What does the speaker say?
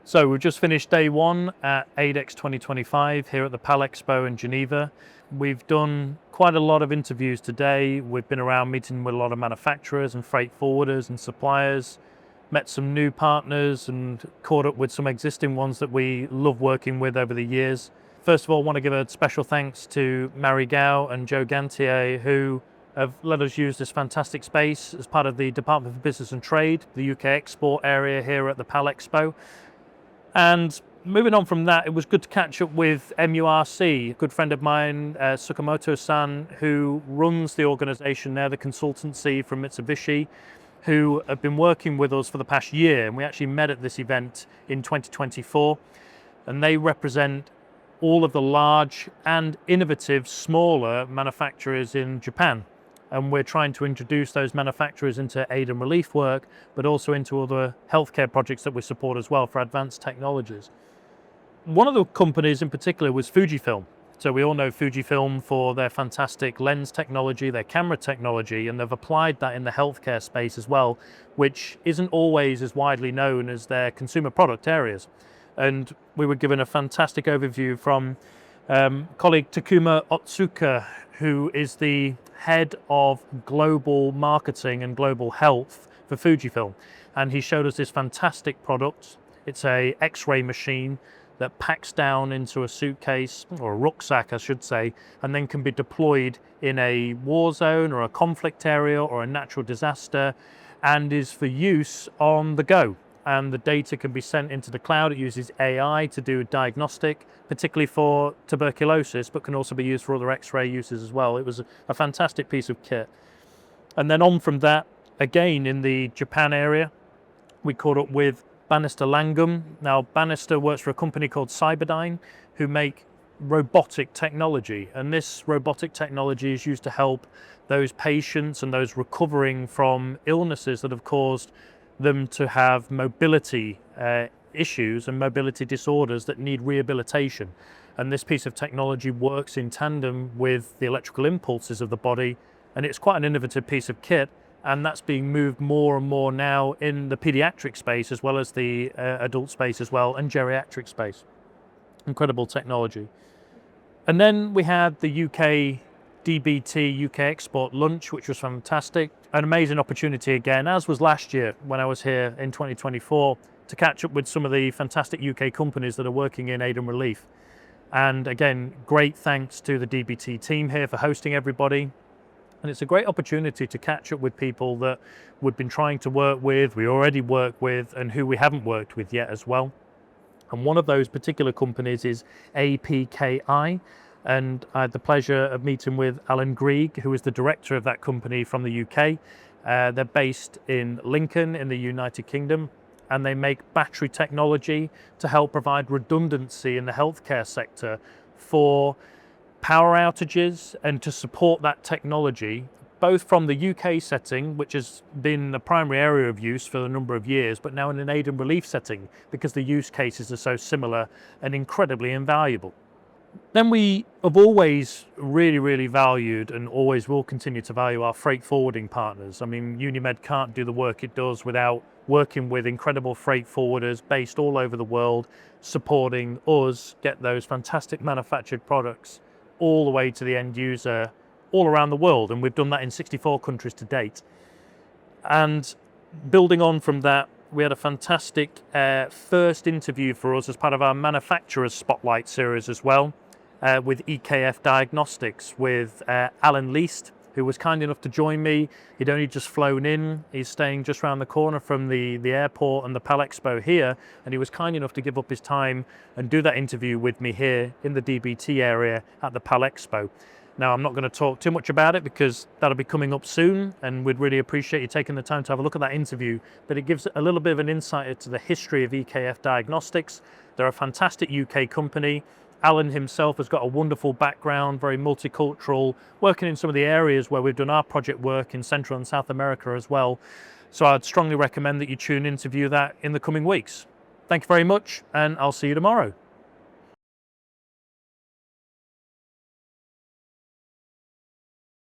So we've just finished day one at AidEx 2025 here at the Palexpo in Geneva. We've done quite a lot of interviews today. We've been around meeting with a lot of manufacturers and freight forwarders and suppliers, met some new partners and caught up with some existing ones that we love working with over the years. First of all, I want to give a special thanks to Marie Gao and Joe Gantier, who have let us use this fantastic space as part of the Department for Business and Trade, the UK export area here at the Palexpo. And moving on from that, it was good to catch up with MURC, a good friend of mine, Tsukamoto-san, who runs the organization there, the consultancy from Mitsubishi, who have been working with us for the past year. And we actually met at this event in 2024. And they represent all of the large and innovative smaller manufacturers in Japan. And we're trying to introduce those manufacturers into aid and relief work, but also into other healthcare projects that we support as well for advanced technologies. One of the companies in particular was Fujifilm. So we all know Fujifilm for their fantastic lens technology, their camera technology, and they've applied that in the healthcare space as well, which isn't always as widely known as their consumer product areas. And we were given a fantastic overview from colleague Takuma Otsuka, who is the head of global marketing and global health for Fujifilm. And he showed us this fantastic product. It's a X-ray machine that packs down into a suitcase, or a rucksack I should say, and then can be deployed in a war zone or a conflict area or a natural disaster, and is for use on the go. And the data can be sent into the cloud. It uses AI to do diagnostic, particularly for tuberculosis, but can also be used for other X-ray uses as well. It was a fantastic piece of kit. And then on from that, again in the Japan area, we caught up with Bannister Langham. Now Bannister works for a company called Cyberdyne, who make robotic technology. And this robotic technology is used to help those patients and those recovering from illnesses that have caused them to have mobility issues and mobility disorders that need rehabilitation. And this piece of technology works in tandem with the electrical impulses of the body, and it's quite an innovative piece of kit, and that's being moved more and more now in the pediatric space as well as the adult space as well, and geriatric space. Incredible technology. And then we had the UK DBT UK Export Lunch, which was fantastic. An amazing opportunity again, as was last year when I was here in 2024, to catch up with some of the fantastic UK companies that are working in aid and relief. And again, great thanks to the DBT team here for hosting everybody. And it's a great opportunity to catch up with people that we've been trying to work with, we already work with, and who we haven't worked with yet as well. And one of those particular companies is APKI. And I had the pleasure of meeting with Alan Grieg, who is the director of that company from the UK. They're based in Lincoln in the United Kingdom, and they make battery technology to help provide redundancy in the healthcare sector for power outages and to support that technology, both from the UK setting, which has been the primary area of use for a number of years, but now in an aid and relief setting because the use cases are so similar and incredibly invaluable. Then we have always really valued and always will continue to value our freight forwarding partners. I mean, Unimed can't do the work it does without working with incredible freight forwarders based all over the world, supporting us get those fantastic manufactured products all the way to the end user all around the world. And we've done that in 64 countries to date. And building on from that, we had a fantastic first interview for us as part of our Manufacturers Spotlight series as well, with EKF Diagnostics, with Alan Least, who was kind enough to join me. He'd only just flown in. He's staying just around the corner from the airport and the Palexpo here, and he was kind enough to give up his time and do that interview with me here in the DBT area at the Palexpo. Now, I'm not going to talk too much about it because that'll be coming up soon, and we'd really appreciate you taking the time to have a look at that interview. But it gives a little bit of an insight into the history of EKF Diagnostics. They're a fantastic UK company. Alan himself has got a wonderful background, very multicultural, working in some of the areas where we've done our project work in Central and South America as well. So I'd strongly recommend that you tune in to view that in the coming weeks. Thank you very much, and I'll see you tomorrow.